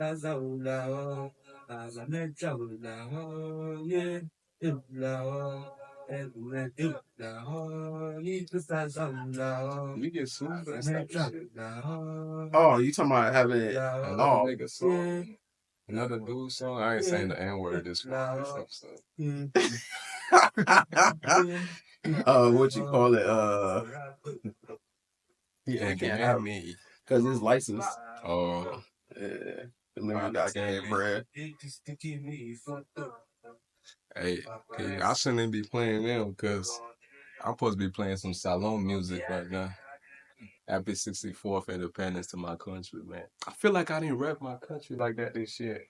Laho, Laho, yeah, Laho, You get sued for that type of shit. Oh, you talking about having it? Another nigga song, another dude song. I ain't saying the N word this episode. What you call it? Yeah, Yeah, we can't have me. because it's licensed. Oh, Yeah, the nigga got game bread. hey, I shouldn't be playing them because I'm supposed to be playing some Salon music right now. Happy 64th independence to my country, man. I feel like I didn't rep my country like that this year.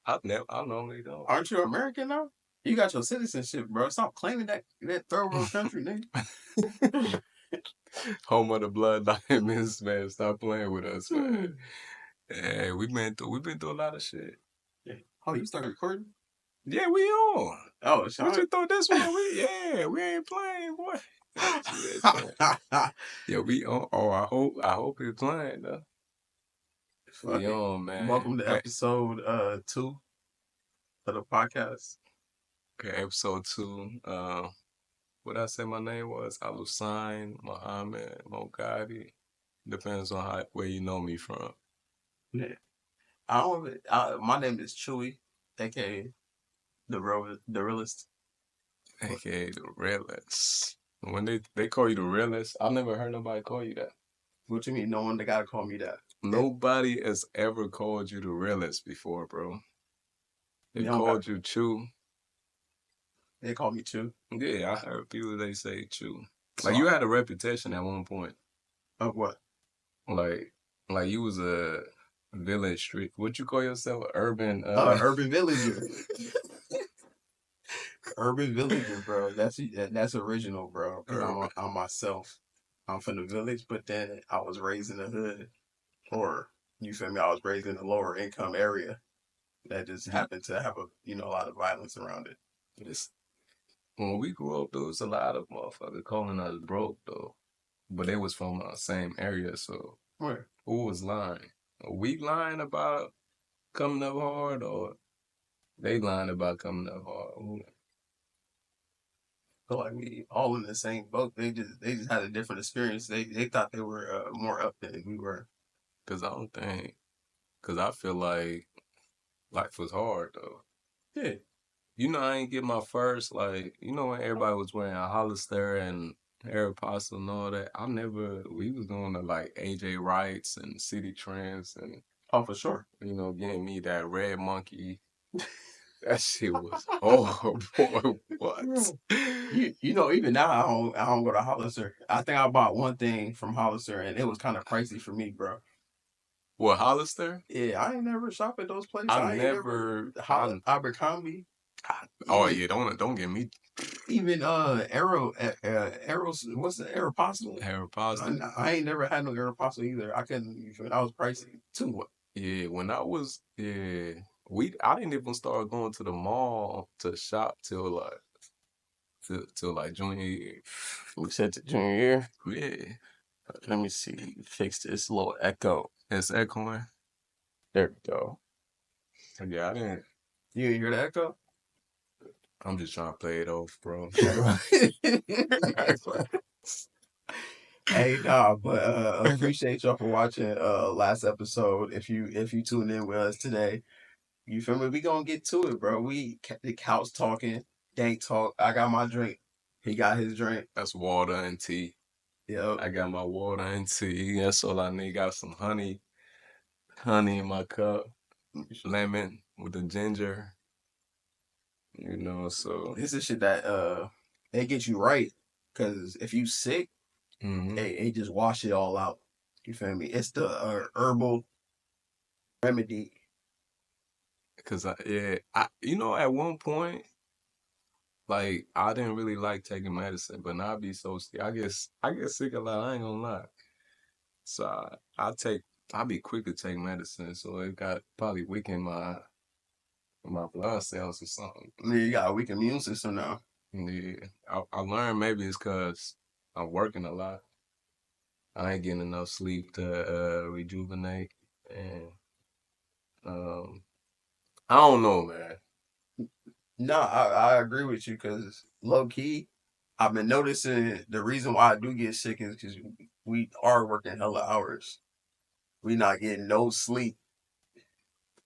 I normally don't. Aren't you American now? You got your citizenship, bro. Stop claiming that third world country, nigga. Home of the blood diamonds, man. Stop playing with us, man. Hey, we've been through a lot of shit. Yeah. Oh, you started recording? Yeah, we on. Oh, what you thought this one? We ain't playing, boy. Yeah, we on. Oh, I hope it's playing though. We on, man. Welcome to episode 2 of the podcast. Okay, episode 2. What I say my name was? Alusign, Muhammad, Gotti. Depends on where you know me from. Yeah. My name is Chewy, aka the realist. AKA the realist. When they call you the realist, I've never heard nobody call you that. What you mean? No one gotta call me that. Nobody has ever called you the realist before, bro. They called you Chew. They call me Chew. Yeah, I heard people they say Chew. Like you had a reputation at one point. Of what? Like you was a village street. What you call yourself? Urban urban villager. Urban villager, bro. That's original, bro. Because I'm myself. I'm from the village, but then I was raised in the hood, or you feel me? I was raised in a lower income area that just happened to have a lot of violence around it. When we grew up, there was a lot of motherfuckers calling us broke though, but they was from the same area. So where? Who was lying? Are we lying about coming up hard, or they lying about coming up hard? So like we all in the same boat. They just had a different experience. They thought they were more up than we were. Cause I feel like life was hard though. Yeah. I ain't get my first when everybody was wearing a Hollister and Aeropostale and all that. We was going to like AJ Wrights and City Trends and for sure. Getting me that red monkey. That shit was boy. What? Even now I don't go to Hollister. I think I bought one thing from Hollister and it was kind of pricey for me, bro. What, Hollister? Yeah, I ain't never shop at those places. Abercrombie. Oh yeah, don't get me. Even Aeros. What's the Aeropostale? Aeropostale. I ain't never had no Aeropostale either. I couldn't. That was pricey too. Yeah, when I was I didn't even start going to the mall to shop till like junior year. We said to junior year. Yeah. Let me see. Fix this little echo. It's echoing. There we go. Yeah, I didn't. You hear the echo? I'm just trying to play it off, bro. Hey, nah, but appreciate y'all for watching last episode. If you tuned in with us today, you feel me? We gonna get to it, bro. We the couch talking, dank talk. I got my drink. He got his drink. That's water and tea. Yep. I got my water and tea. That's all I need. Got some honey in my cup. Lemon with the ginger. So this is shit that they get you right. Cause if you sick, they just wash it all out. You feel me? It's the herbal remedy. Cause at one point, like I didn't really like taking medicine, but now I be so sick. I get sick a lot. I ain't gonna lie. So I be quick to take medicine. So it got probably weakened my blood cells or something. Yeah, you got a weak immune system now. Yeah, I learned maybe it's cause I'm working a lot. I ain't getting enough sleep to rejuvenate, and I don't know, man. No, I agree with you because low key, I've been noticing the reason why I do get sick is because we are working hella hours. We not getting no sleep.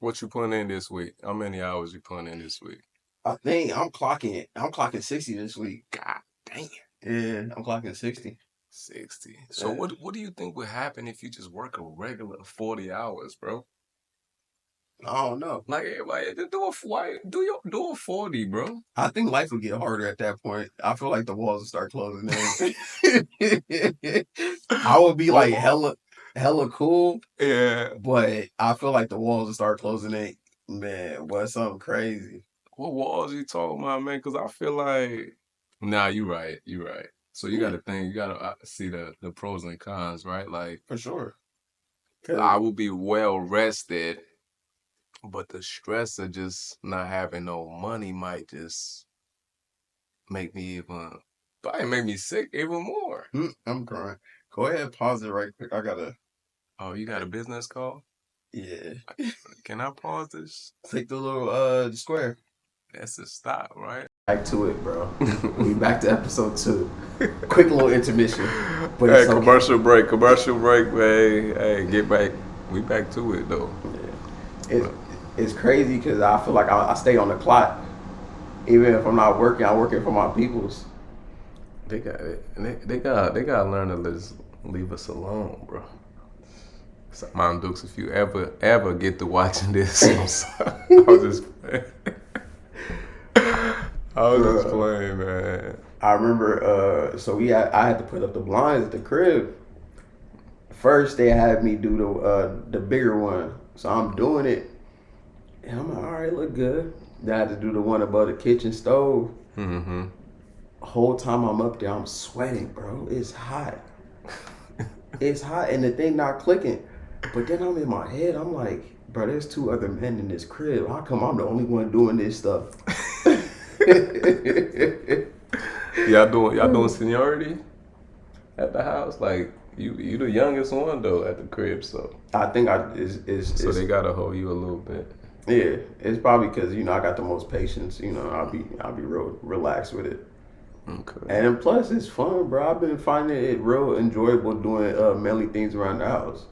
What you putting in this week? How many hours you putting in this week? I think I'm clocking 60 this week. God damn. Yeah, I'm clocking 60. 60. So what do you think would happen if you just work a regular 40 hours, bro? I don't know. Like everybody do a 40, bro. I think life will get harder at that point. I feel like the walls will start closing in. I would be like hella cool, Yeah. but I feel like the walls will start closing in. Man, what's something crazy? What walls you talking about, man? Because I feel like, nah, you right. So you got to think, you got to see the pros and cons, right? Like, For sure. I will be well rested, but the stress of just not having no money might just probably make me sick even more. I'm crying. Go ahead, pause it right quick. I gotta. Oh, you got a business call? Yeah. Can I pause this? Click the little square. That's a stop, right? Back to it, bro. We back to episode 2. Quick little intermission. But Hey, it's okay. commercial break, man. Hey, get back. We back to it though. Yeah. It's crazy because I feel like I stay on the clock. Even if I'm not working, I'm working for my peoples. They got to learn to leave us alone, bro. So, Mom Dukes, if you ever get to watching this, I'm sorry. I was just playing. Man. I remember, I had to put up the blinds at the crib. First, they had me do the bigger one, so I'm doing it, and I'm like, all right, look good. Then I had to do the one above the kitchen stove. Mm-hmm. Whole time I'm up there, I'm sweating, bro. It's hot. It's hot, and the thing not clicking. But then I'm in my head, I'm like, bro, there's 2 other men in this crib. How come I'm the only one doing this stuff? Y'all doing seniority at the house? Like you the youngest one though at the crib, so I think so they gotta hold you a little bit. Yeah, it's probably because I got the most patience. I'll be real relaxed with it. Okay. And plus, it's fun, bro. I've been finding it real enjoyable doing manly things around the house.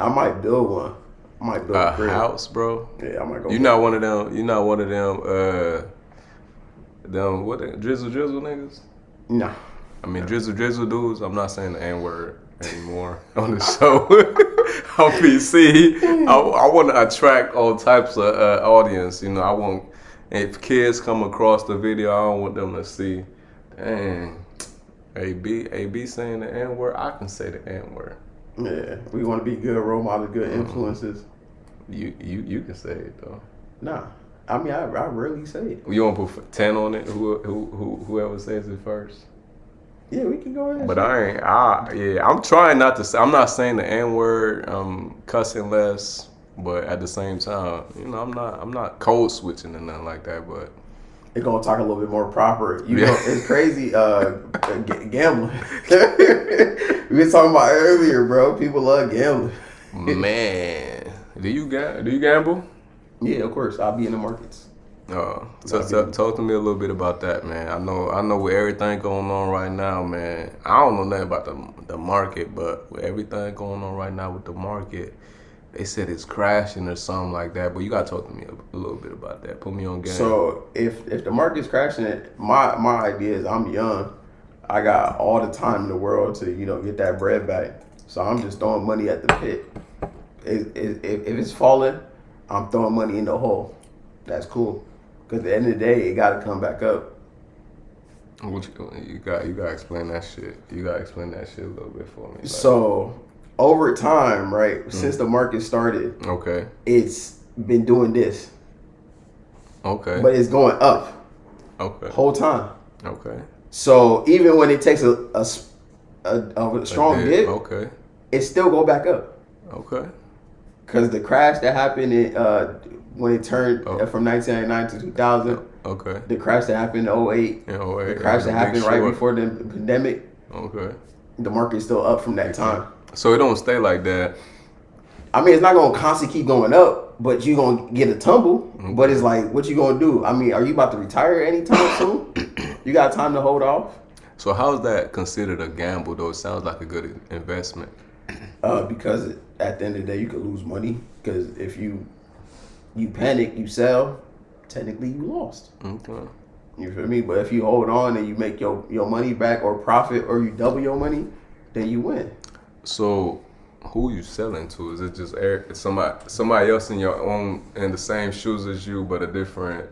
I might build one. I might build a crib. House, bro. Yeah, I might go. You're not one of them. You're not one of them. Them what? Drizzle niggas. Nah. I mean, drizzle dudes. I'm not saying the N word anymore on the show. On PC, I want to attract all types of audience. I want, if kids come across the video, I don't want them to see, dang, AB saying the N word. I can say the N word. Yeah, we want to be good role models, good influences. You can say it though. Nah, I mean I rarely say it. You want to put 10 on it? Whoever says it first. Yeah, we can go ahead. But I'm trying not to say. I'm not saying the N word. I'm cussing less, but at the same time, I'm not code switching and nothing like that. But they're gonna talk a little bit more proper. It's crazy. Gambling. We were talking about earlier, bro. People love gambling. Man, do you gamble? Yeah, of course. I'll be in the markets. So talk to me a little bit about that, man. I know with everything going on right now, man. I don't know nothing about the market, but with everything going on right now with the market, they said it's crashing or something like that. But you gotta talk to me a little bit about that. Put me on game. So if the market's crashing, my idea is I'm young. I got all the time in the world to get that bread back. So I'm just throwing money at the pit. If it's falling, I'm throwing money in the hole. That's cool. Because at the end of the day, it got to come back up. You got to explain that shit. You got to explain that shit a little bit for me. Like, so over time, right, since the market started, okay, it's been doing this. Okay. But it's going up. Okay. Whole time. Okay. So even when it takes a strong dip, okay, it still go back up. Okay. Because the crash that happened when it turned from 1999 to 2000. Okay. The crash that happened in 2008. The crash that happened right before the pandemic. Okay. The market's still up from that time. So it don't stay like that I mean, it's not gonna constantly keep going up, but you gonna get a tumble. Okay. But it's like, what you gonna do? I mean, are you about to retire anytime soon? You got time to hold off? So how is that considered a gamble though? It sounds like a good investment. Because at the end of the day, you could lose money. Because if you panic, you sell. Technically, you lost. Okay. You feel me? But if you hold on and you make your money back or profit or you double your money, then you win. So who you selling to? Is it just somebody else in the same shoes as you, but a different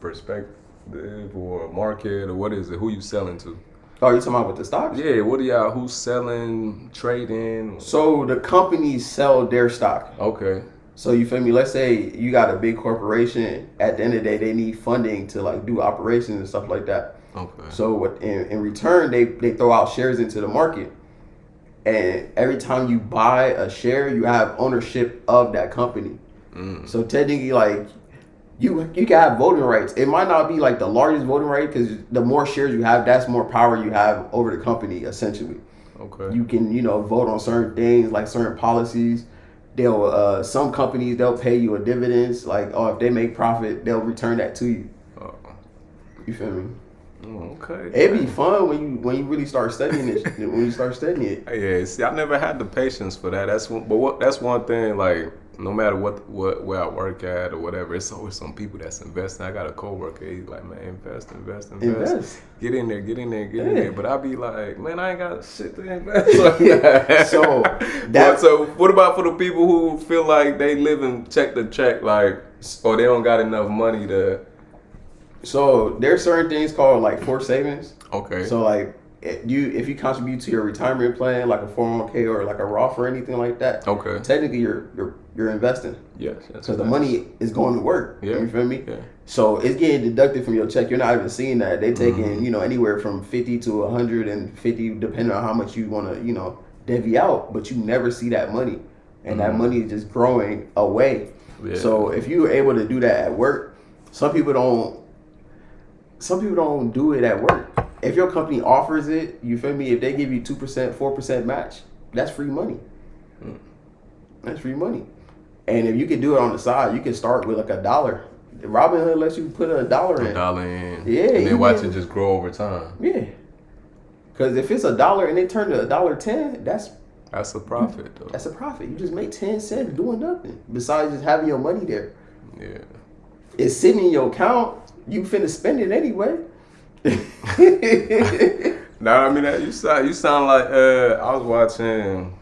perspective or market, or what is it? Who you selling to? Oh, you talking about with the stocks? Yeah, what are y'all? Who's selling, trading? So the companies sell their stock. Okay. So you feel me? Let's say you got a big corporation. At the end of the day, they need funding to like do operations and stuff like that. Okay. So in return, they throw out shares into the market. And every time you buy a share, you have ownership of that company. So technically, like, you can have voting rights. It might not be like the largest voting right because the more shares you have, that's more power you have over the company, essentially. Okay. You can, vote on certain things, like certain policies. They'll some companies, they'll pay you a dividends. Like, if they make profit, they'll return that to you. You feel me? Okay. It'd be fun when you really start studying it. When you start studying it. Yeah, see, I never had the patience for that. That's one thing. Like, no matter where I work at or whatever, it's always some people that's investing. I got a coworker. He's like, man, invest. Get in there. But I be like, man, I ain't got shit to invest. So what about for the people who feel like they live and check the check, like, or they don't got enough money to? So there's certain things called like forced savings. Okay. So like if you contribute to your retirement plan, like a 401k or like a Roth or anything like that. Okay. Technically, you're investing. Yes. Because the money is going to work. Yeah. You feel me? Yeah. So it's getting deducted from your check. You're not even seeing that. They taking anywhere from 50 to 150, depending on how much you want to divvy out. But you never see that money, and that money is just growing away. Yeah. So if you're able to do that at work, some people don't do it at work. If your company offers it, you feel me? If they give you 2%, 4% match, that's free money. That's free money. And if you can do it on the side, you can start with like $1. Robinhood lets you put $1 in. $1 in. Yeah. And then watch it just grow over time. Yeah. Because if it's $1 and it turned to $1.10, that's a profit though. That's a profit. You just make 10 cents doing nothing besides just having your money there. Yeah. It's sitting in your account. You finna spend it anyway. Nah, I mean, you sound like I was watching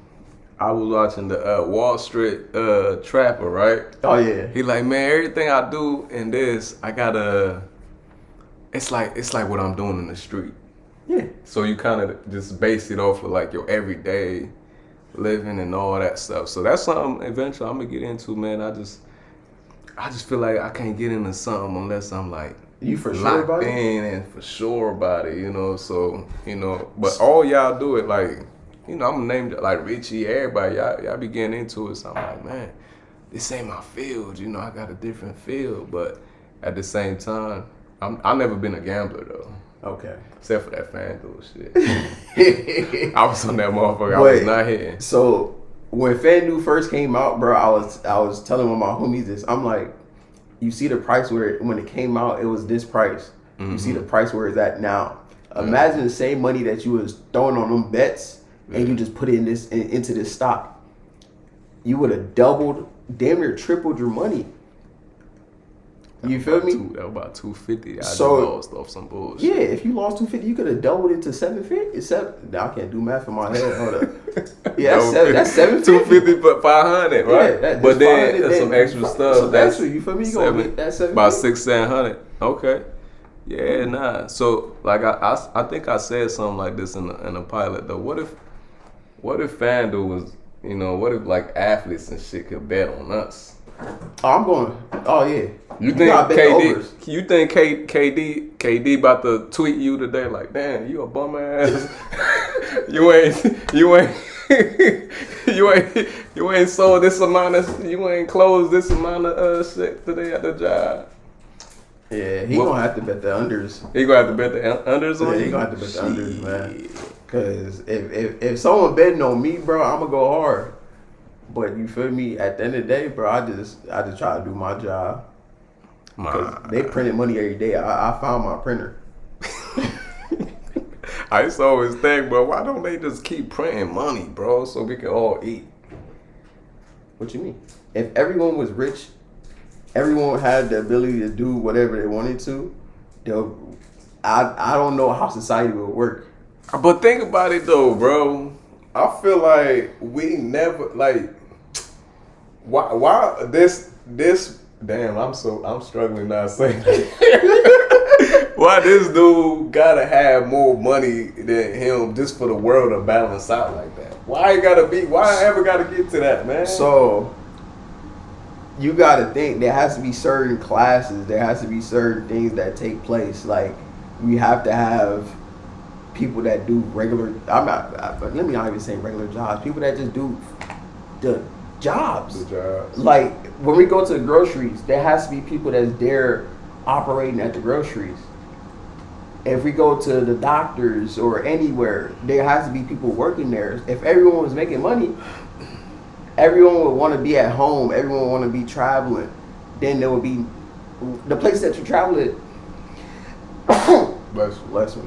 the Wall Street Trapper, right? Oh yeah. He like, man, everything I do in this, I gotta. It's like what I'm doing in the street. Yeah. So you kind of just base it off of like your everyday living and all that stuff. So that's something eventually I'm gonna get into, man. I just feel like I can't get into something unless I'm like you for sure locked about in and for sure about it, So but all y'all do it like, I'm gonna name it like Richie, everybody, y'all be getting into it. So I'm like, man, this ain't my field, I got a different field. But at the same time, I've never been a gambler though. Okay. Except for that FanDuel shit. I was on that motherfucker. I was not hitting. So when FanDuel first came out, bro, I was telling one of my homies this. I'm like, you see the price when it came out, it was this price. Mm-hmm. You see the price where it's at now. Imagine the same money that you was throwing on them bets and you just put it into this stock. You would have doubled, damn near tripled your money. You feel me? That was about 250. I lost off some bullshit. Yeah, if you lost 250, you could have doubled it to 750. Now I can't do math in my head. Hold up. Yeah, that's 750. 250 but 500, right? Yeah, but then there's some extra stuff. So that's what you feel me? You gonna get that 750? About 600-700. Okay. Yeah, nah. So like I think I said something like this in the pilot though. What if FanDuel was, what if like athletes and shit could bet on us? Oh, I'm going. Oh yeah. You think KD? You think KD about to tweet you today? Like, damn, you a bum ass. you ain't sold this amount of. You ain't closed this amount of shit today at the job. Yeah, he gonna have to bet the unders. He gonna have to bet the unders on you? Yeah, he gonna have to bet the unders, man. Cause if someone betting on me, bro, I'm gonna go hard. But you feel me? At the end of the day, bro, I just try to do my job. Cause they printed money every day. I found my printer. I used to always think, bro, why don't they just keep printing money, bro, so we can all eat? What you mean? If everyone was rich, everyone had the ability to do whatever they wanted to, I don't know how society would work. But think about it though, bro. I feel like we never why this damn, I'm struggling not saying that. Why this dude gotta have more money than him just for the world to balance out like that? Why I ever gotta get to that, man? So you gotta think there has to be certain classes, there has to be certain things that take place. Like we have to have people that do regular let me not even say regular jobs, people that just do the jobs. Like when we go to the groceries, there has to be people that's there operating at the groceries. If we go to the doctors or anywhere, there has to be people working there. If everyone was making money, everyone would want to be at home, everyone would want to be traveling. Then there would be the place that you travel at. Bless me.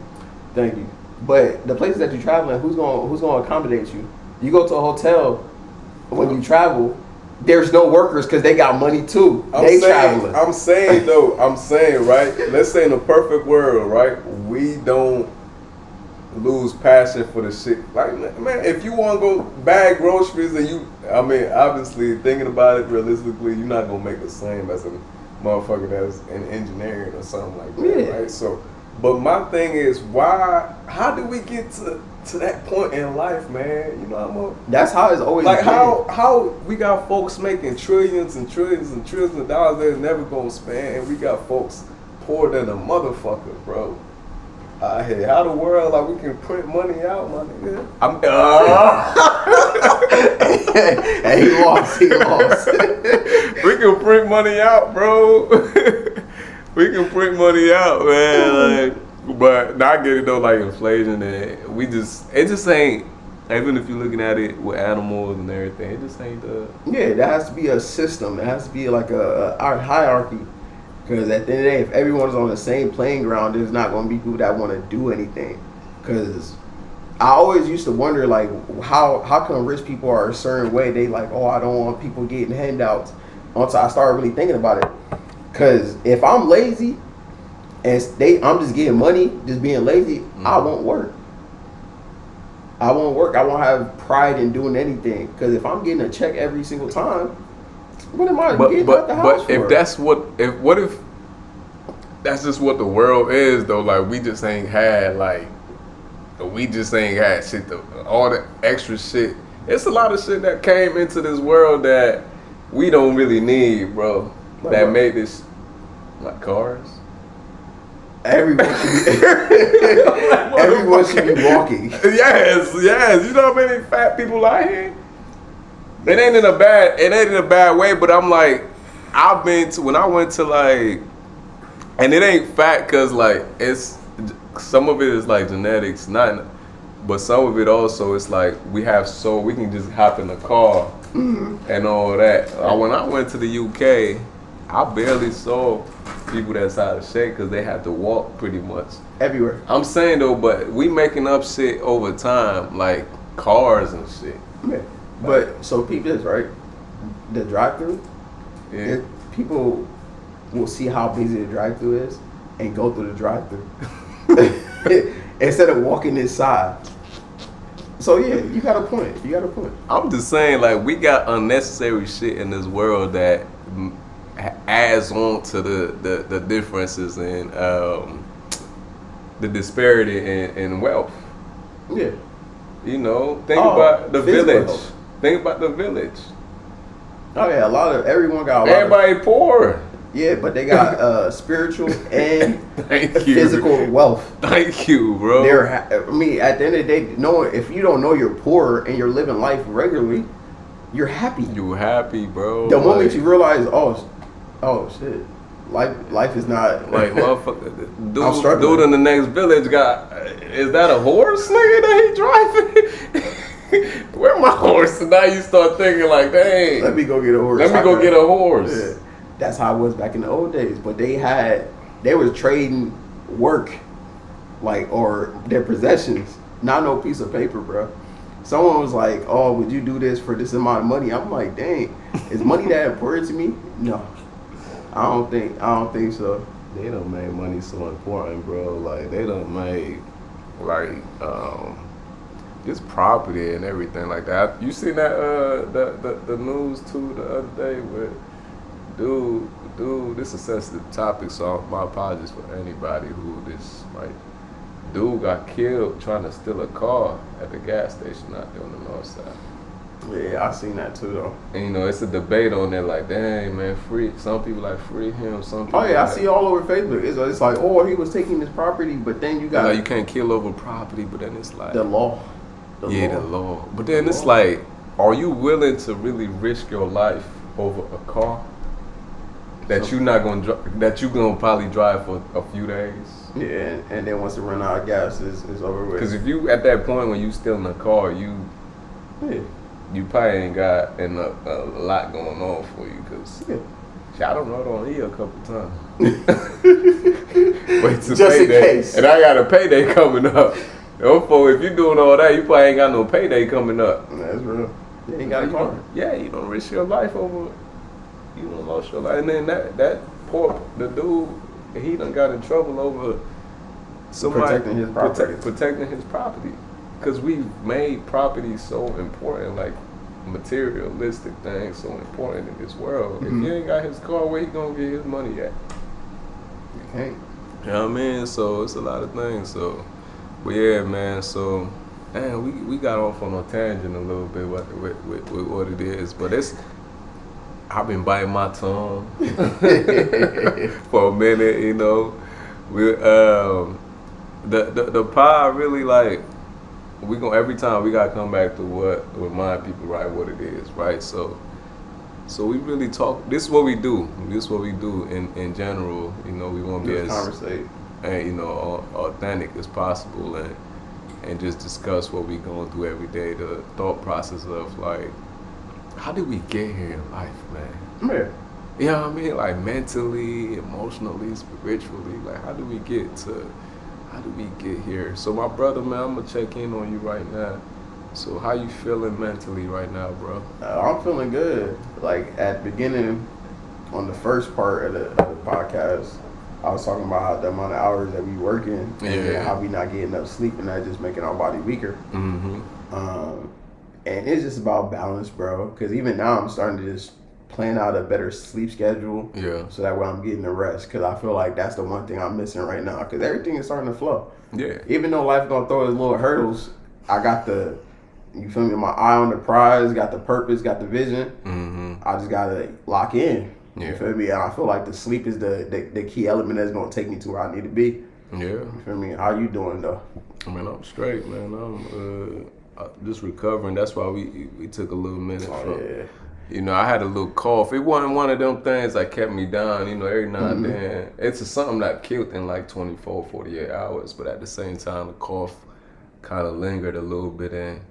Thank you. But the places that you traveling, who's gonna accommodate you? You go to a hotel when you travel, there's no workers because they got money too. Traveling. I'm saying, right? Let's say in a perfect world, right? We don't lose passion for the shit. Like, man, if you want to go bag groceries and obviously thinking about it realistically, you're not gonna make the same as a motherfucker that's in engineering or something like that, right? So, but my thing is, how do we get to that point in life, man? You know, that's how it's always like been. how we got folks making trillions and trillions and trillions of dollars they're never gonna spend, and we got folks poorer than a motherfucker, bro. Hey, how the world like we can print money out, my nigga? Hey, he lost. We can print money out, bro. We can print money out, man. Like, but I get it though, like inflation, and it just ain't. Even if you're looking at it with animals and everything, it just ain't the. Yeah, there has to be a system. There has to be like a hierarchy. Because at the end of the day, if everyone's on the same playing ground, there's not going to be people that want to do anything. Because I always used to wonder, like, how come rich people are a certain way? They like, oh, I don't want people getting handouts. Until I started really thinking about it. Because if I'm lazy and I'm just getting money, just being lazy, I won't work. I won't have pride in doing anything. Because if I'm getting a check every single time, what am I getting out the house for? If that's just what the world is though, like we just ain't had shit, all the extra shit. It's a lot of shit that came into this world that we don't really need, bro. That made this like cars. Everyone should be walking. Yes. You know how many fat people out here? It ain't in a bad way, but I'm like, when I went to like, and it ain't fat cause like some of it is like genetics, but some of it also it's like we can just hop in the car and all that. When I went to the UK, I barely saw people that's out of shape cause they have to walk pretty much everywhere. I'm saying though, but we making up shit over time, like cars and shit. Yeah. But so people is right. The drive-through, people will see how busy the drive-through is and go through the drive-through instead of walking inside. So yeah, you got a point. I'm just saying, like we got unnecessary shit in this world that adds on to the differences and the disparity in wealth. Yeah. You know, think about the village. Health. Think about the village. Oh yeah, everyone got everybody poor. Yeah, but they got spiritual and physical wealth. Thank you, bro. At the end of the day, if you don't know you're poor and you're living life regularly, you're happy. You're happy, bro. The moment you realize, oh shit, life is not like motherfucker. Dude in the next village is that a horse, nigga, that he driving? Where my horse? And now you start thinking like, dang. Let me go get a horse. Let me go get a horse. Yeah. That's how it was back in the old days. But they was trading work, like, or their possessions, not no piece of paper, bro. Someone was like, "Oh, would you do this for this amount of money?" I'm like, "Dang, is money that important to me?" No, I don't think so. They done made money so important, bro. Like they done made like just property and everything like that. You seen that the news too the other day with dude, this is a sensitive topic, so my apologies for anybody who this like dude got killed trying to steal a car at the gas station out there on the north side. Yeah, I seen that too though. And you know, it's a debate on there like, dang man, free. Some people like free him. Some people. Oh yeah, like, I see it all over Facebook. It's like, oh, he was taking his property, but then you got like you can't kill over property, but then it's like the law. The law. But then it's like, are you willing to really risk your life over a car that you're not gonna probably drive for a few days? Yeah, and then once it run out of gas, it's over with. Because if you at that point when you still in the car, you probably ain't got enough a lot going on for you. Because I don't rode on E a couple times. Wait till just payday, in case. and I got a payday coming up. Therefore, if you doing all that, you probably ain't got no payday coming up. That's real. You ain't got a car. Yeah, you don't risk your life over. You don't lost your life, and then that the dude, he done got in trouble over somebody protecting his property. Because we've made property so important, like materialistic things so important in this world. Mm-hmm. If he ain't got his car, where he gonna get his money at? You can't. You know what I mean? So it's a lot of things. So, but yeah, man. So, man, we got off on a tangent a little bit with what it is, but I've been biting my tongue for a minute, you know. We the pod really like every time we gotta come back to what remind people right what it is, right? So we really talk. This is what we do. This is what we do in general. You know, we want to be as conversate and you know authentic as possible and just discuss what we going through every day. The thought process of like, how did we get here in life, man? Yeah. You know what I mean? Like mentally, emotionally, spiritually. Like how do we get here? So my brother, man, I'm gonna check in on you right now. So how you feeling mentally right now, bro? I'm feeling good. Like at the beginning, on the first part of the podcast, I was talking about the amount of hours that we working and how we not getting enough sleep and that just making our body weaker. Mm-hmm. And it's just about balance, bro. Because even now I'm starting to just plan out a better sleep schedule. Yeah. So that way I'm getting the rest. Because I feel like that's the one thing I'm missing right now. Because everything is starting to flow. Yeah. Even though life gonna throw its little hurdles, I got you feel me? My eye on the prize, got the purpose, got the vision. Mm-hmm. I just gotta lock in. Yeah. You feel me? And I feel like the sleep is the key element that's gonna take me to where I need to be. Yeah. You feel me? How you doing though? I mean, I'm straight, man. I'm just recovering. That's why we took a little minute from. Yeah. You know, I had a little cough. It wasn't one of them things that kept me down, you know, every now and then. It's something that killed in like 24, 48 hours. But at the same time, the cough kind of lingered a little bit. And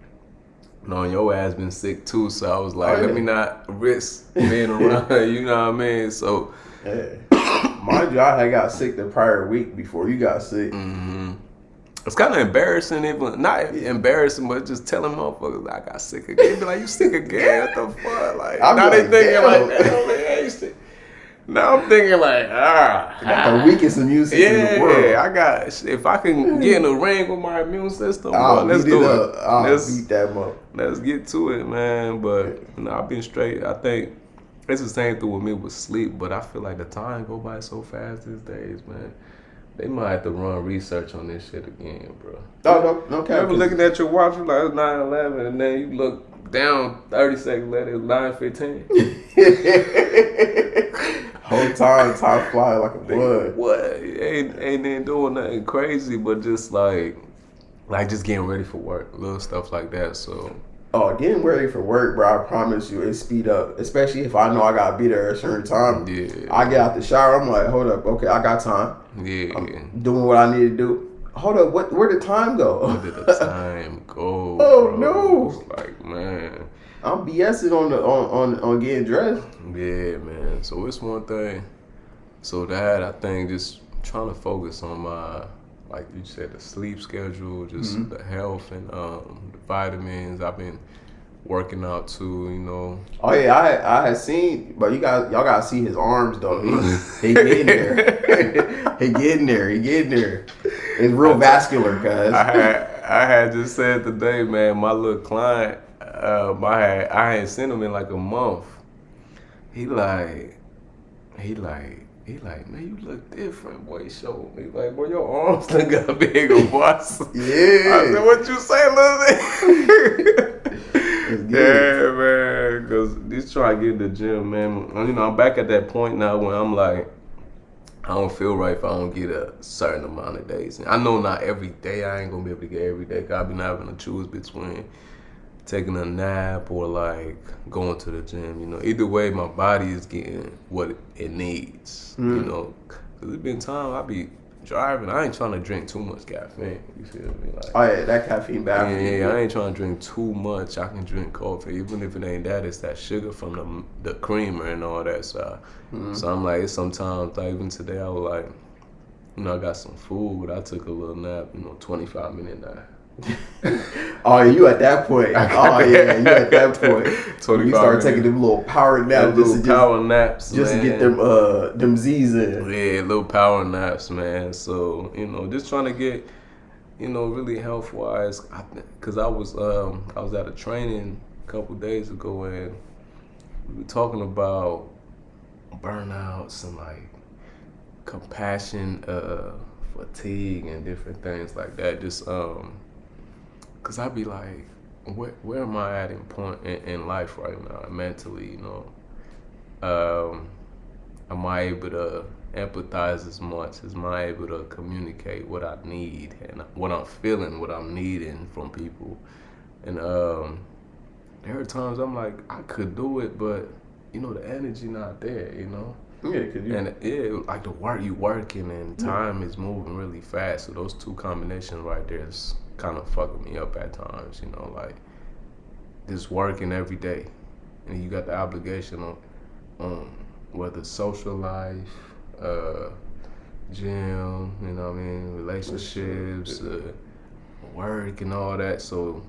knowing your ass been sick too, so I was like, let me not risk being around, you know what I mean? So, mind you, I had got sick the prior week before you got sick. Mm-hmm. It's kind of embarrassing, even not embarrassing, but just telling motherfuckers I got sick again. Be like, you sick again? What the fuck? Like, now they thinking like, damn, man, you sick. Now I'm thinking like, I got the weakest immune system in the world. Yeah, I got. If I can get in the ring with my immune system, let's do it. Let's beat that up. Let's get to it, man. But you know, I've been straight. I think it's the same thing with me with sleep. But I feel like the time go by so fast these days, man. They might have to run research on this shit again, bro. No, okay. You ever looking at your watch like it's 9:11, and then you look down 30 seconds later, it's 9:15. Whole time flying like a blood. What? Ain't doing nothing crazy, but just like just getting ready for work, little stuff like that. So. Oh, getting ready for work, bro, I promise you, it speed up. Especially if I know I gotta be there at a certain time. Yeah. I get out the shower, I'm like, hold up, okay, I got time. Yeah. I'm doing what I need to do. Hold up, where did time go? Where did the time go? Oh, bro? no. It's like, man. I'm BSing on getting dressed. Yeah, man. So it's one thing. So that I think just trying to focus on my, like you said, the sleep schedule, just the health and the vitamins. I've been working out too, you know. Oh yeah, I had seen, but y'all gotta see his arms though. He getting there. He getting there. It's real vascular, cuz. I had just said today, man, my little client, I hadn't seen him in like a month. He like, man, you look different, boy. He showed me, like, boy, your arms done got bigger, boy. Yeah. I said, what you say, little yeah, man, because just trying to get in the gym, man. You know, I'm back at that point now where I'm like, I don't feel right if I don't get a certain amount of days. And I know not every day, I ain't gonna be able to get every day, because I've been having to choose between taking a nap or like going to the gym. You know, either way, my body is getting what it needs. You know, because it's been time I be driving. I ain't trying to drink too much caffeine. You feel me? Like, oh yeah, that caffeine bad for you. Yeah, I ain't trying to drink too much. I can drink coffee, even if it ain't that. It's that sugar from the creamer and all that. So I'm like, it's sometimes, like even today, I was like, you know, I got some food. I took a little nap, you know, 25-minute nap. Oh, you at that point. Oh yeah, you at that point. You start taking them little power naps. Just to get them Z's in. Yeah, little power naps, man. So, you know, just trying to get, you know, really health wise. Cause I was at a training a couple days ago, and we were talking about burnouts and like compassion, fatigue, and different things like that. Just cause I be like, where am I at in life right now, mentally, you know? Am I able to empathize as much? Am I able to communicate what I need and what I'm feeling, what I'm needing from people? And there are times I'm like, I could do it, but you know, the energy not there, you know? Yeah, cause like the work you working and time is moving really fast. So those two combinations right there is kind of fucking me up at times, you know, like just working every day, and you got the obligation on whether social life, gym, you know what I mean, relationships, work and all that. So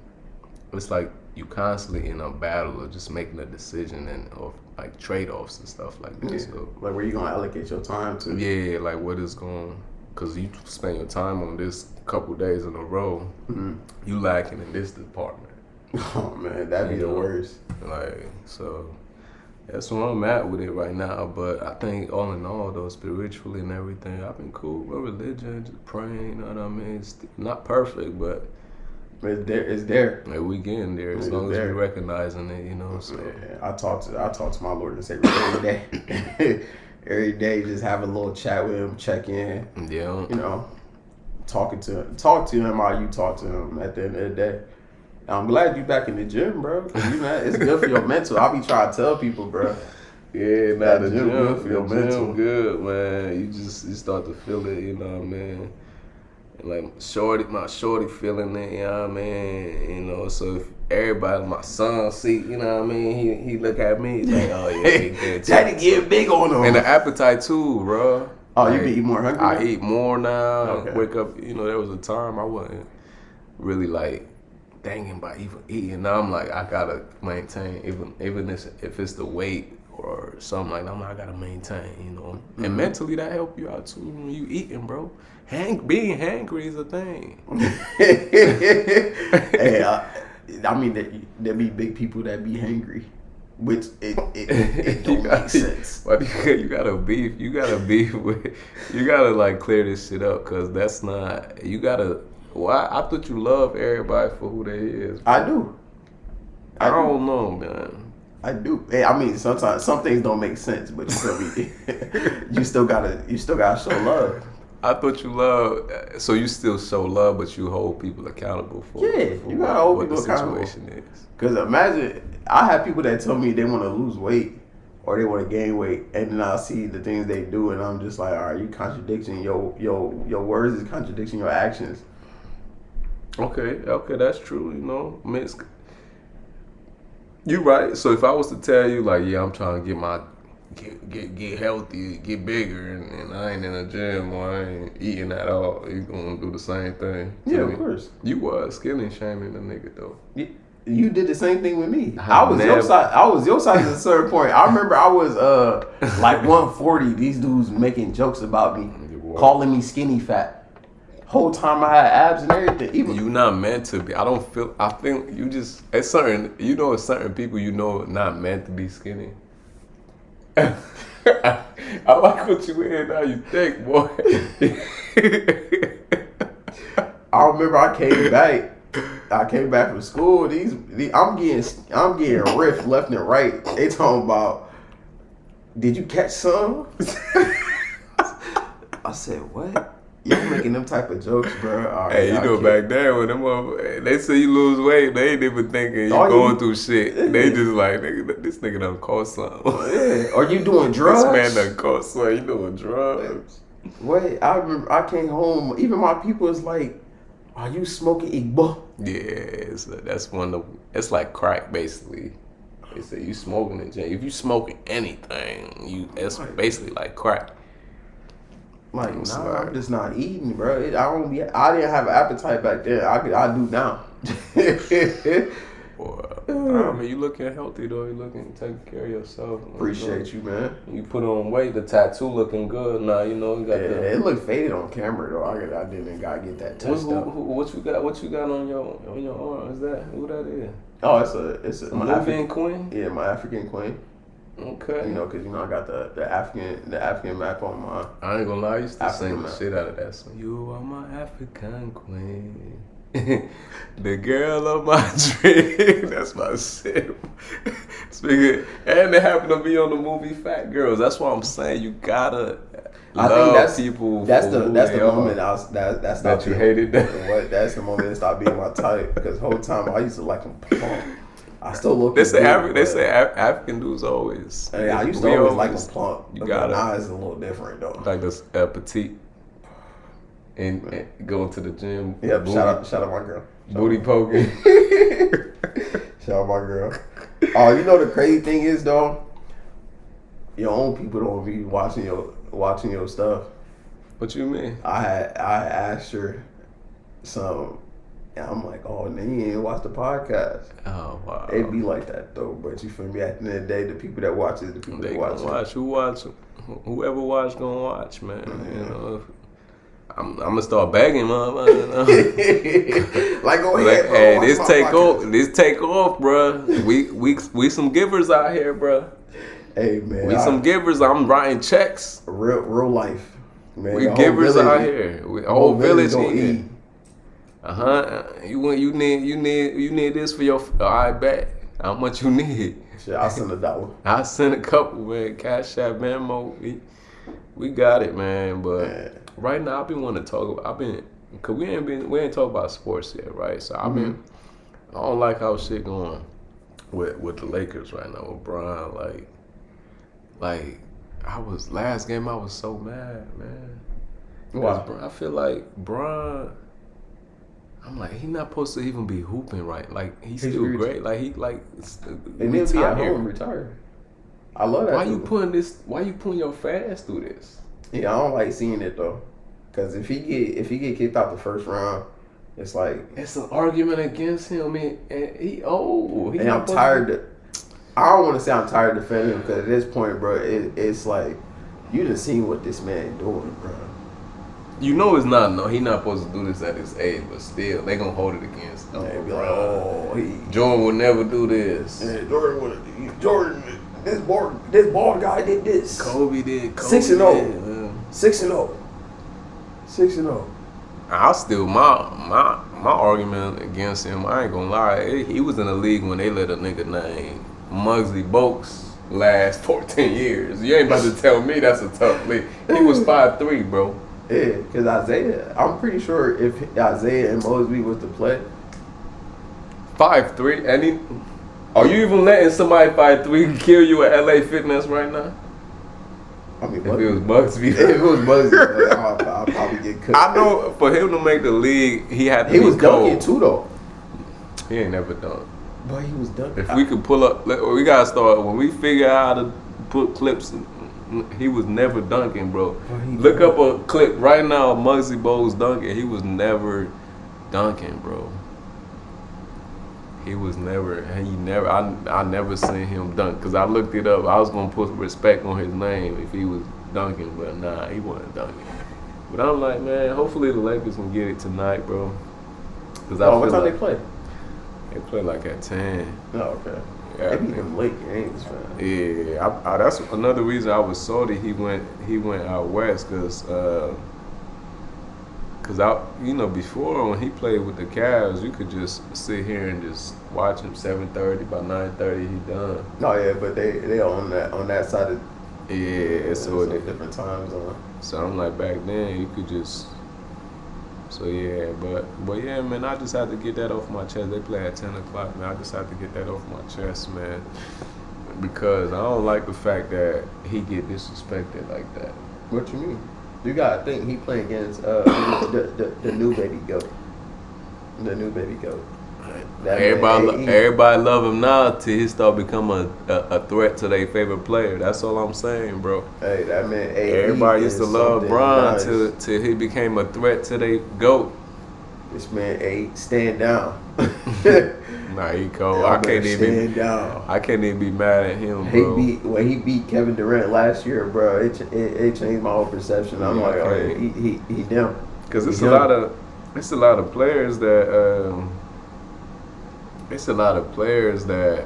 it's like you constantly in a battle of just making a decision and of like trade-offs and stuff like that. Yeah. So like where you gonna allocate your time to? Yeah, like what is going, because you spend your time on this couple days in a row, you lacking in this department. Oh man, that'd be the worst. Like, so that's where I'm at with it right now. But I think all in all, though, spiritually and everything, I've been cool with religion, just praying, you know what I mean? It's not perfect, but it's there. Like, we getting there as long as we recognizing it, you know. So I talk to my Lord and Savior every day. Every day, just have a little chat with him, check in. Yeah. You know, talk to him how you talk to him at the end of the day. I'm glad you back in the gym, bro. Cause you know, it's good for your mental. I be trying to tell people, bro. Yeah, nah, the gym good for your mental. Good, man. You start to feel it, you know what I mean? And like my shorty feeling it, you know what I mean? You know, so if everybody, my son see, you know what I mean? He look at me, he's like, oh yeah, he good too. Daddy get big on him. And the appetite too, bro. Oh, like, you be eating more hungry? I eat more now. Okay. Wake up, you know, there was a time I wasn't really like thinking about even eating. Now I'm like, I gotta maintain, even if it's the weight or something like that, I'm like, I gotta maintain, you know. And mentally that help you out too when you eating, bro. Being hangry is a thing. Hey, I mean, there be big people that be hangry, which it don't make sense. But you gotta beef with, you gotta like clear this shit up, cause that's not, you gotta, why? I thought you love everybody for who they is. I do. I don't know, man. I do. Hey, I mean, sometimes some things don't make sense, but you feel me? you still gotta show love. I thought you love, so you still show love, but you hold people accountable for you gotta hold what people the accountable. situation is. Because imagine, I have people that tell me they want to lose weight, or they want to gain weight, and then I see the things they do, and I'm just like, all right, you contradicting your words is contradicting your actions. Okay, that's true. You know, I mean, you right. So if I was to tell you, like, yeah, I'm trying to get healthy, get bigger, and I ain't in the gym or I ain't eating at all, you gonna do the same thing. Yeah, of course. You was skinny shaming the nigga though. You did the same thing with me. I was your side at a certain point. I remember I was like 140. These dudes making jokes about me, calling me skinny fat. Whole time I had abs and everything. Even you not meant to be. I think you just it's certain people not meant to be skinny. I like what you in now. You think, boy. I remember I came back from school. I'm getting riffed left and right. They talking about, did you catch some? I said, what? Y'all making them type of jokes, bro. Right, hey, you know back there when they say you lose weight, they ain't even thinking you going through shit. Yeah. They just like, nigga, this nigga done caught something. Yeah. Are you doing drugs? This man done caught something. You doing drugs? Wait, I remember I came home. Even my people was like, are you smoking Igbo? Yeah, that's one of the, it's like crack basically. They say you smoking it. If you smoking anything, it's basically like crack. Like, I'm just not eating, bro. I didn't have an appetite back then. I do now. Well, I mean, you looking healthy though. You looking taking care of yourself. Appreciate you, man. You put on weight. The tattoo looking good now. You know, you got it looked faded on camera though. I didn't gotta get that touched up. What you got on your arm? Is that who that is? Oh, it's a my African queen. Yeah, my African queen. Okay. You know, cause I got the African map on my. I ain't gonna lie, I used to sing the shit out of that song. You are my African queen, the girl of my dream. That's my shit. Speaking, and they happen to be on the movie Fat Girls. That's why I'm saying you gotta. I think that's people. That's the moment that's that you hated that. What? That's the moment it stopped being my type. Because the whole time I used to like them plump. I still look. They say African dudes always. Hey, I used to always like them plump. You got now it's a little different though. Like this petite. And going to the gym. Yeah, shout out my girl. Booty poking. Shout out my girl. Oh, you know the crazy thing is though, your own people don't be watching your stuff. What you mean? I asked her some, and I'm like, oh, man, you ain't watch the podcast. Oh wow. It be like that though, but you feel me? At the end of the day, the people that watch it, the people that watch it. Whoever watch gonna watch, man. Mm-hmm. You know. I'm gonna start begging, motherfucker. Like, go ahead, bro. Hey, this take off, bro. We some givers out here, bro. Hey, man. We some givers. I'm writing checks. Real life, man. We givers out here. Whole village eat. You need this for your. I bet. How much you need? Shit, I'll send $1. I sent a couple, man. Cash App, Venmo. We got it, man. But. Man. Right now, cause we ain't talk about sports yet, right? So I don't like how shit going with the Lakers right now with Bron. Like last game I was so mad, man. Why? I feel like Bron. I'm like, he not supposed to even be hooping right. Like he's still great. Like he and he'll be at home retired. I love that. Why you putting your fans through this? Yeah, I don't like seeing it though, cause if he get kicked out the first round, it's like it's an argument against him. And he and I'm tired. I don't want to say I'm tired of defending him, because at this point, bro, it's like you done seen what this man doing, bro. You know it's not. No, he not supposed to do this at his age, but still, they gonna hold it against him. They be like, Jordan would never do this. Yeah, Jordan. This bald guy did this. Kobe did. 6-0. 6-0. 6-0. I still my argument against him. I ain't gonna lie. He was in the league when they let a nigga named Muggsy Bogues last 14 years. You ain't about to tell me that's a tough league. He was 5'3", bro. Yeah, because Isaiah. I'm pretty sure if Isaiah and Mosby was to play. 5'3", and he. Are you even letting somebody fight 3 kill you at LA Fitness right now? I mean, If it was Bugsby. If it was Bugsby, I'll probably get cooked. I know for him to make the league, he had to be He was cold. dunking too, though. He ain't never done. But he was dunking. If we could pull up, we gotta start when we figure out how to put clips. He was never dunking, bro. Look up a clip right now of Muggsy Bogues dunking. He was never dunking, bro. He was never. I never seen him dunk because I looked it up. I was gonna put respect on his name if he was dunking, but nah, he wasn't dunking. But I'm like, man, hopefully the Lakers can get it tonight, bro. Cause what time they play? They play like at 10. Oh, okay. Yeah, They beat them late games, man. Yeah, I, that's another reason I was salty. He went out west because before when he played with the Cavs, you could just sit here and just watch him 7:30 by 9:30 he done. No, yeah, but they on that side of So different time zone. So I'm like back then you could just. So yeah, but yeah, man, I just had to get that off my chest. They play at 10 o'clock, man. I just had to get that off my chest, man, because I don't like the fact that he get disrespected like that. What you mean? You gotta think he playing against the new baby goat. The new baby goat. Everybody love him now till he start becoming a threat to their favorite player. That's all I'm saying, bro. Hey, that man. Everybody used to love Bron till he became a threat to their GOAT. This man, stand down. Nah, he cold. I can't even be mad at him, bro. When he beat Kevin Durant last year, bro, it changed my whole perception. I'm like, oh, he down. Because it's a lot of players that. It's a lot of players that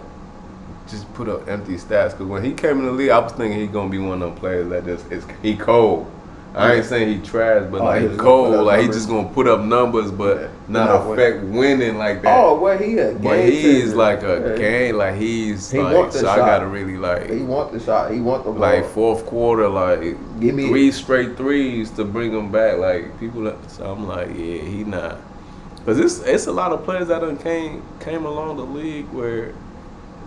just put up empty stats. Because when he came in the league, I was thinking he gonna be one of them players that he cold. I ain't saying he trash, but he cold. Like he just gonna put up numbers, but not affect winning like that. Oh, well, he a game. But he's like a game. Like he's like. So I gotta really like. He want the shot. He want the ball. Like fourth quarter, like give me 3 straight threes to bring him back. Like people. So I'm like, yeah, he not. Because it's a lot of players that done came along the league where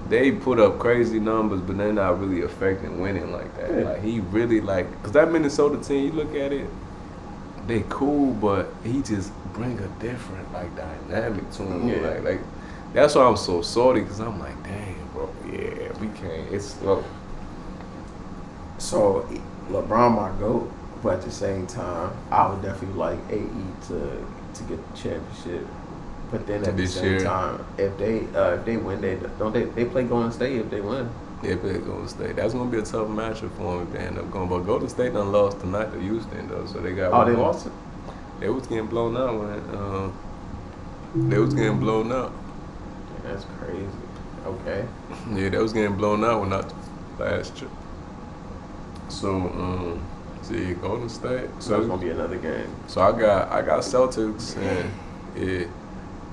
they put up crazy numbers, but they're not really affecting winning like that. Yeah. Like he really because that Minnesota team, you look at it, they cool, but he just bring a different dynamic to him. Yeah. Like that's why I'm so salty because I'm like, dang, bro, yeah, we can't. It's slow. So LeBron my GOAT, but at the same time, I would definitely like AE to get the championship, but then at the same time, if they win, they play Golden State if they win. They play Golden State. That's gonna be a tough matchup for them if they end up going. But Golden State done lost tonight to Houston though, so they got. Oh, they lost it. They was getting blown out when they was getting blown out. Yeah, that's crazy. Okay. Yeah, they was getting blown out when not last year. So see, Golden State. So it's gonna be another game. So I got Celtics and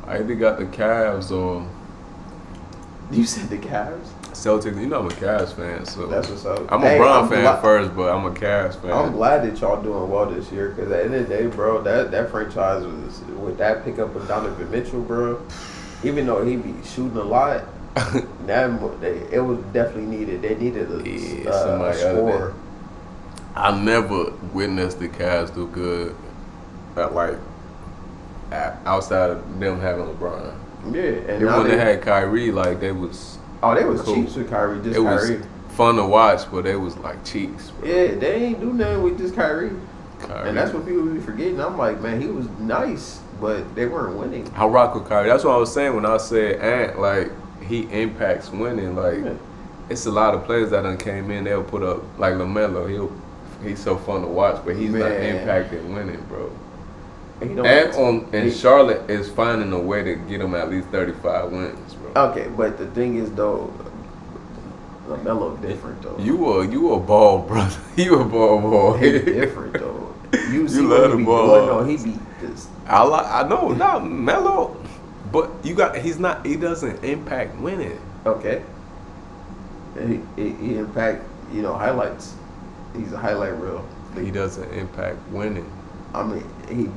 I either got the Cavs or. You said the Cavs? Celtics. You know I'm a Cavs fan, so that's what's up. I'm a Bron fan first, but I'm a Cavs fan. I'm glad that y'all doing well this year because at the end of the day, bro, that franchise was with that pickup of Donovan Mitchell, bro. Even though he be shooting a lot, it was definitely needed. They needed a score. I never witnessed the Cavs do good outside of them having LeBron. Yeah, and when they had Kyrie, they was. Oh, they was cool. Cheats with Kyrie. Just it Kyrie. Was fun to watch, but they was like cheats. Bro. Yeah, they ain't do nothing with just Kyrie. And that's what people be forgetting. I'm like, man, he was nice, but they weren't winning. I rock with Kyrie. That's what I was saying when I said Ant, he impacts winning. It's a lot of players that done came in. They'll put up LaMelo. He's so fun to watch, but he's not impacting winning, bro. And Charlotte is finding a way to get him at least 35 wins, bro. Okay, but the thing is though, LaMelo different though. You a ball, brother. You a ball. He's different though. You love the ball. No, he beat this. I know, not Melo, but he doesn't impact winning. Okay. He impact highlights. He's a highlight reel. He doesn't impact winning. I mean, he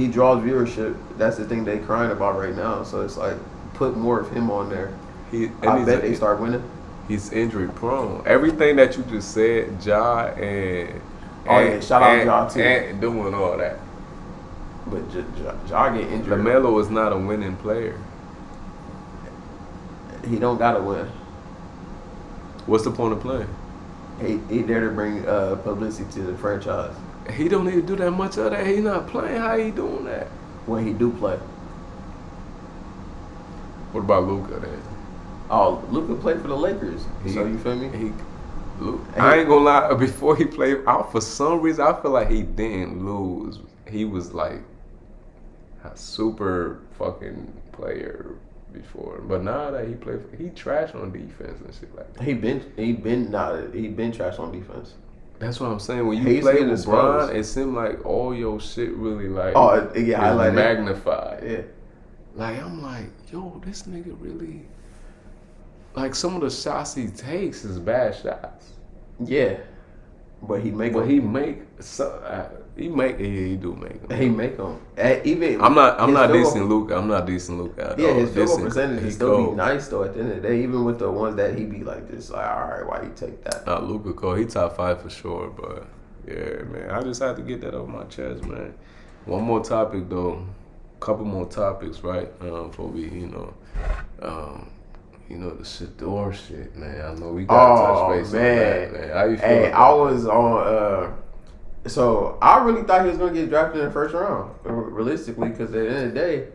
draws viewership. That's the thing they crying about right now. So it's like put more of him on there. I bet they start winning. He's injury prone. Everything that you just said, Ja Shout out Ja too. And doing all that. But Ja get injured. LaMelo is not a winning player. He don't gotta win. What's the point of playing? He there to bring publicity to the franchise. He don't need to do that much of that. He not playing. How he doing that? When he do play. What about Luka then? Oh, Luka played for the Lakers. So you feel me? I ain't gonna lie. Before he played, for some reason, I feel like he didn't lose. He was like a super fucking player before, but now that he trash on defense and shit like that. He been trash on defense. That's what I'm saying. When you play with LeBron, it seemed like all your shit really like highlighted, magnified. Yeah. Like I'm like, yo, this nigga really. Like some of the shots he takes is bad shots. Yeah, but he make. But he make some. He do make them. He make them. Even I'm not decent Luka. I'm not decent Luka at all. Yeah, his field goal percentage is still be nice though. At the end of the day, even with the ones that he be like just like, all right, why you take that? Not Luka Cole. He top 5 for sure. But yeah, man, I just had to get that off my chest, man. One more topic though. Couple more topics, right? Before we, the Shador shit, man. I know we got to touch base on that, man. How you feel? Hey, I was on. So I really thought he was gonna get drafted in the first round, realistically, because at the end of the day,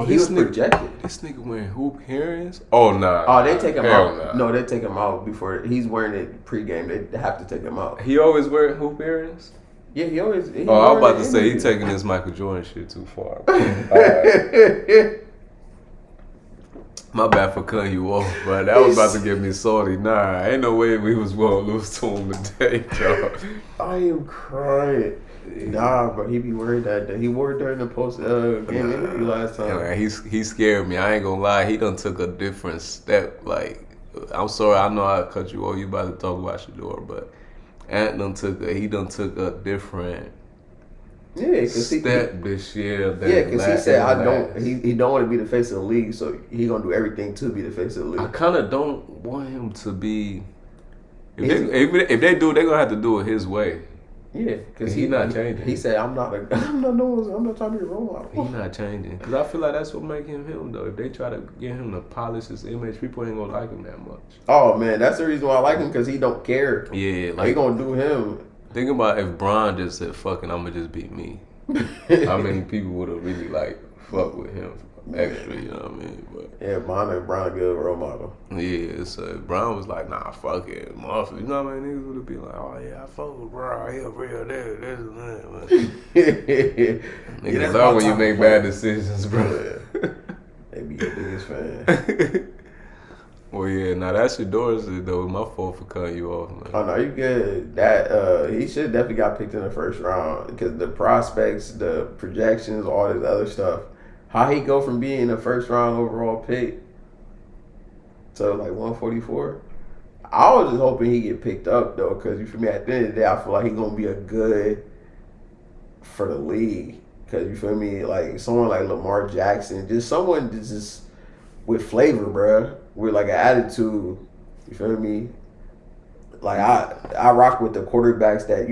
he was projected. This nigga wearing hoop earrings? Oh nah. Oh, they take him out. Nah. No, they take him out before he's wearing it pregame. They have to take him out. He always wearing hoop earrings? Yeah, he always. I was about to say he taking this Michael Jordan shit too far. Right. My bad for cutting you off, but that was about to get me salty. Nah, ain't no way we was going to lose to him today, dog. I am crying. Nah, but he be worried that he wore it during the post game interview last time. Yeah, man, he scared me. I ain't gonna lie. He done took a different step. Like, I'm sorry, I know I cut you off. You about to talk about Shador, but Ant done took a different step this year. Because he said he don't want to be the face of the league, so he gonna do everything to be the face of the league. I kind of don't want him to be. If they do, they gonna have to do it his way. Yeah, because he's not changing. He said, "I'm not trying to be a role model." He's not changing because I feel like that's what make him though. If they try to get him to polish his image, people ain't gonna like him that much. Oh man, that's the reason why I like him, because he don't care. Yeah, like he gonna do him. Think about if Bron just said, "Fucking, I'ma just be me." How many people would have really like fuck with him extra? You know what I mean? But yeah, Bron a good role model. Yeah, so Bron was like, "Nah, fuck it, motherfucker." You know what I mean? Niggas would have been like, "Oh yeah, I fuck with Bron. He a real nigga, this and that." Niggas love when you make bad decisions, bro. They be your biggest fan. Well, yeah, now that's Shador's though. My fault for cutting you off, man. Oh no, you good. That he should definitely got picked in the first round, because the prospects, the projections, all this other stuff. How he go from being a first round overall pick to like 144? I was just hoping he get picked up though, because you feel me. At the end of the day, I feel like he gonna be a good for the league. Because you feel me, like someone like Lamar Jackson, just someone that's just with flavor, bruh. With like an attitude, you feel me? Like I rock with the quarterbacks that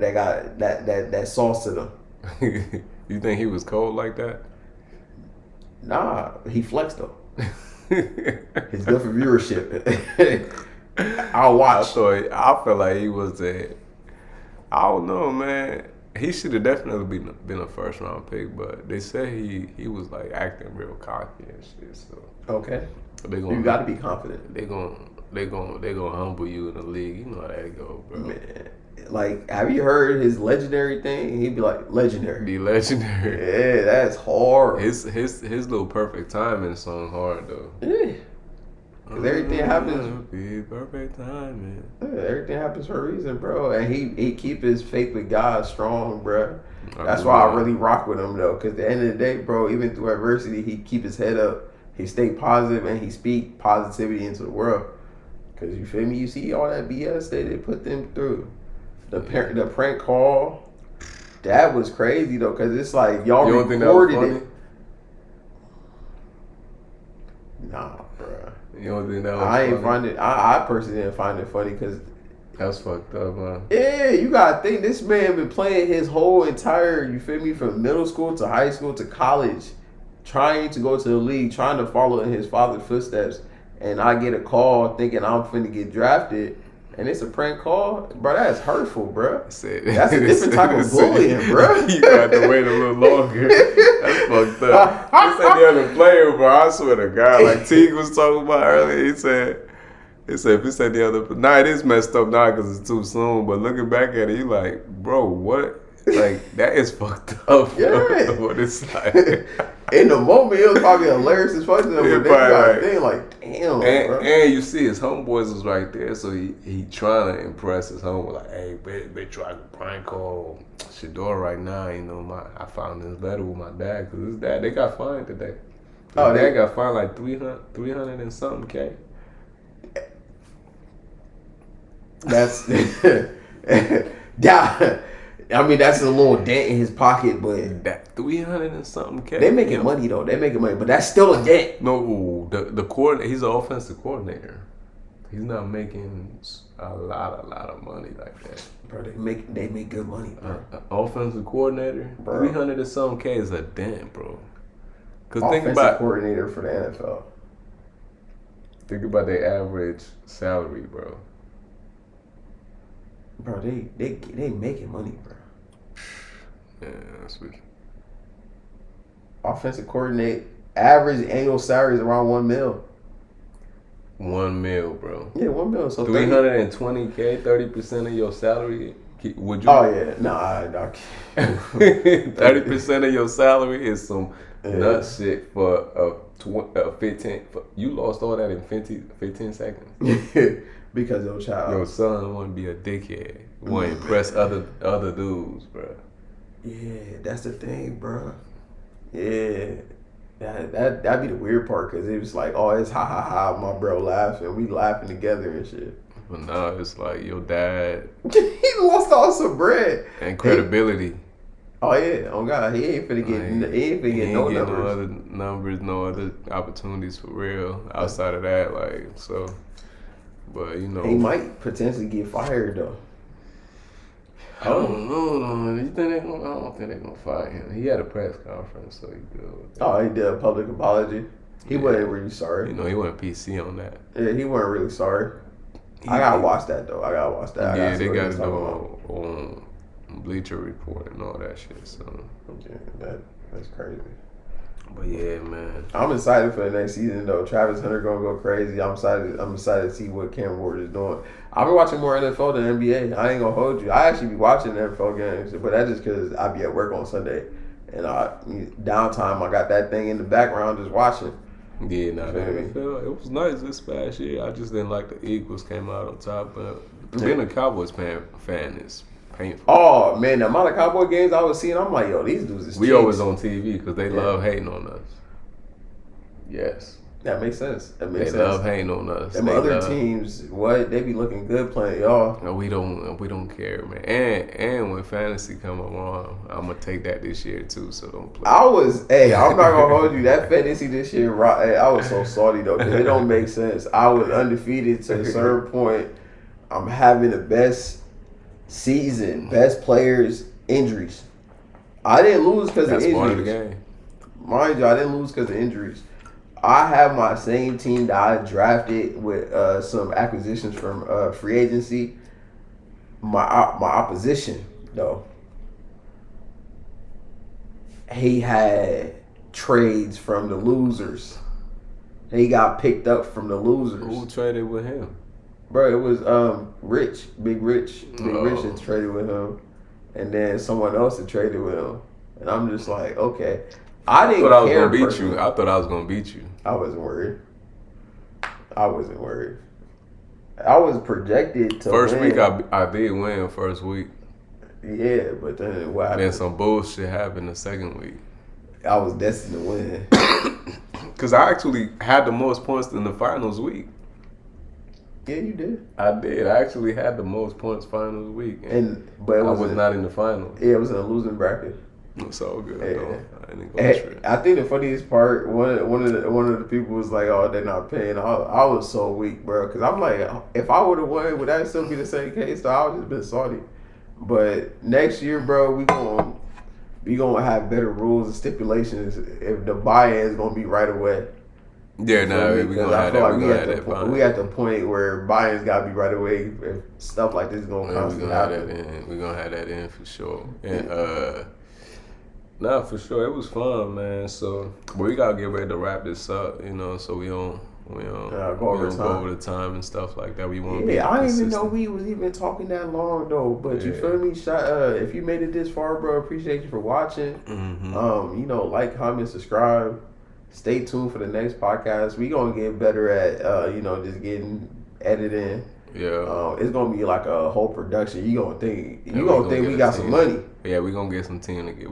that got that sauce to them. You think he was cold like that? Nah, he flexed though. It's good for viewership. I'll watch. I feel like he was I don't know, man. He should have definitely been a first round pick, but they said he was like acting real cocky and shit. So okay. You got to be confident. They gonna humble you in the league. You know how that go, bro. Man, like, have you heard his legendary thing? He'd be like, legendary. Be legendary. Yeah, that's hard. His little perfect timing song hard though. Yeah. Cause everything happens. Be perfect timing. Yeah, everything happens for a reason, bro. And he keep his faith with God strong, bro. That's why I really rock with him though. Cause at the end of the day, bro, even through adversity, he keep his head up. He stay positive and he speak positivity into the world. Cause you feel me? You see all that BS they put them through. The prank call, that was crazy though. Cause it's like y'all recorded it. Nah, bro. You don't think that was I ain't funny? find it. I personally didn't find it funny because. That's fucked up, man. Yeah, you gotta think this man been playing his whole entire, you feel me, from middle school to high school to college, trying to go to the league, trying to follow in his father's footsteps, and I get a call thinking I'm finna get drafted, and it's a prank call, bro. That's hurtful, bro. That's a different type of bullying, bro. You got to wait a little longer. That's fucked up. He said the other player, bro. I swear to God, like Teague was talking about earlier. He said if he said the other, nah, it is messed up now because it's too soon. But looking back at it, you like, bro, what? Like that is fucked up. Yeah. What it's like. In the moment, it was probably hilarious as fuck to them, Yeah, but then you gotta right. think like, damn, bro. And you see his homeboys was right there, so he trying to impress his homeboy, like, hey, bitch, I can prank call Shador right now. You know, I found this letter with my dad, because his dad, they got fined today. His dad got fined like 300 and something K. That's yeah. I mean, that's a little dent in his pocket, but That 300 and something K. they making money though. They making money, but that's still a dent. No, the coordinator. He's an offensive coordinator. He's not making a lot of money like that. Bro, they make good money, bro. Offensive coordinator, Bro. 300 and something K is a dent, bro. Cause Offensive coordinator for the NFL. think about their average salary, bro. Bro, they making money, bro. Yeah, that's what. Offensive coordinator, average annual salary is around $1 million. $1 million, bro. Yeah, $1 million. So 320K, 30% of your salary. Would you? Oh yeah, nah, 30% of your salary is some Yeah. nut shit for 15. You lost all that in 15 seconds. because your child. Your son want to be a dickhead. Want to impress other dudes, bro. Yeah, that's the thing, bro. Yeah, that'd be the weird part because it was like, oh, it's ha ha ha, my bro laughing, we laughing together and shit. But now it's like your dad He lost all some bread and credibility. Oh yeah, oh god, he ain't finna get, no get numbers. no other numbers, no other opportunities for real outside of that. Like so, but you know, He might potentially get fired though. I don't know. I don't think they're gonna fire him. He had a press conference, so he good. With that. Oh, he did a public apology. He wasn't really sorry. You know, he went PC on that. Yeah, he wasn't really sorry. I gotta watch that though. I gotta watch that. Yeah, they got to do on Bleacher Report and all that shit. So Okay, that's crazy. but yeah, man. I'm excited for the next season though. Travis Hunter gonna go crazy. I'm excited to see what Cam Ward is doing. I've been watching more NFL than NBA. I ain't gonna hold you. I actually be watching NFL games, but that's just because I be at work on Sunday and downtime. I got that thing in the background just watching. Yeah, nah, the Feel me? NFL, it was nice this past year. I just didn't like the Eagles came out on top, but being a Cowboys fan is painful. Oh man, the amount of Cowboy games I was seeing, I'm like, yo, these dudes is We cheeks. always on TV because they love hating on us. Yes, That makes sense. That they makes sense. love hating on us. Them They other love- teams, what they be looking good playing, y'all. No, we don't care, man. And when fantasy come along, I'm gonna take that this year too. So don't play. I'm not gonna hold you. That fantasy this year, I was so salty though, because it don't make sense. I was undefeated to a certain point. I'm having the best season, best players, injuries. I didn't lose because of That's part of the injuries. game. Mind you, I didn't lose because of injuries. I have my same team that I drafted with some acquisitions from free agency. My opposition, though, he had trades from the losers. He got picked up from the losers. Who traded with him? Bro, it was Big Rich had traded with him, and then someone else had traded with him, and I'm just like, okay. I didn't thought I was care gonna beat personally. you. I thought I was gonna beat you. I wasn't worried. I was projected to First win. week I did win first week. Yeah, but then what Then happened? some bullshit happened the second week. I was destined to win. Cause I actually had the most points in the finals week. Yeah, you did. I did. I actually had the most points finals week, But it I was was not in the finals. Yeah, it was in a losing bracket. It's all good Yeah. though. I ain't gonna trip. I think the funniest part, one of the people was like, "Oh, they're not paying." I was so weak, bro, because I'm like, if I would have won, would that still be the same case? So I would just been salty. But next year, bro, we gonna have better rules and stipulations. If the buy-in is gonna be right away. Yeah, no, we gonna have that. We at the point where buy-ins gotta be right away. If stuff like this is gonna constantly happen. We're gonna have that in for sure. And nah, for sure, it was fun, man. So we gotta get ready to wrap this up, you know, so we don't go over the time and stuff like that. We won't. Yeah, I didn't even know we was even talking that long though. But you feel me? If you made it this far, bro, appreciate you for watching. Mm-hmm. You know, like, comment, subscribe. Stay tuned for the next podcast. We gonna get better at just getting editing. Yeah. It's gonna be like a whole production. You gonna think we got some money. Yeah, we gonna get some team to get.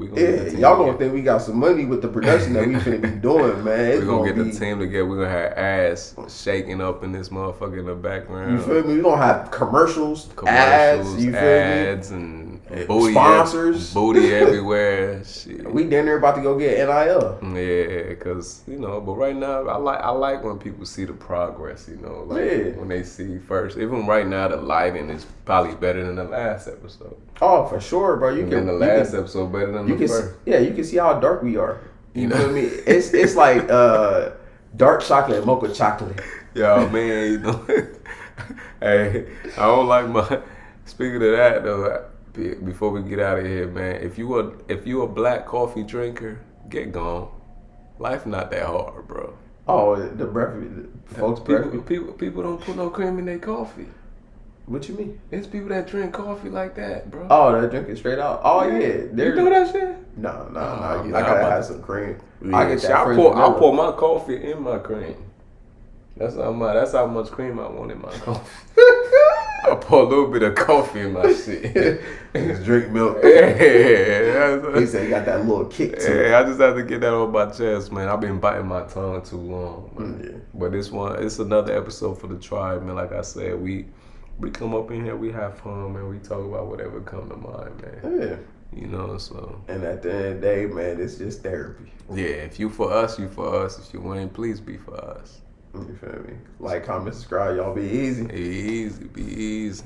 Y'all gonna think we got some money with the production that we finna be doing, man. We gonna get the team to get. We gonna have ass shaking up in this motherfucker in the background. You feel me? We gonna have commercials, ads. You feel ads me? and booty sponsors, booty everywhere. Shit. We damn near about to go get NIL. Yeah, cause but right now I like when people see the progress. When they see first. Even right now, the lighting is probably better than the last episode. Oh, for sure, bro. The last episode better than the first. You can see how dark we are. You know what I mean? It's like dark chocolate, mocha chocolate. Yo, man, hey, I don't like my. Speaking of that though. Before we get out of here, man, if you a black coffee drinker, get gone. Life not that hard, bro. Oh, the breakfast, folks. People don't put no cream in their coffee. What you mean? There's people that drink coffee like that, bro. Oh, they drink it straight out. Oh yeah, you do that shit? No. I gotta have some cream. Yeah. I get that. I pour my coffee in my cream. That's how much cream I want in my coffee. I pour a little bit of coffee in my shit. Just drink milk. Yeah. He said he got that little kick to it. Yeah, I just have to get that on my chest, man. I've been biting my tongue too long, man. Yeah. But it's another episode for the tribe, man. Like I said, we come up in here, we have fun, man. We talk about whatever come to mind, man. Yeah. So. And at the end of the day, man, it's just therapy. Yeah, if you for us, you for us. If you ain't, please be for us. You feel me? Like, comment, subscribe. Y'all be easy. Be easy.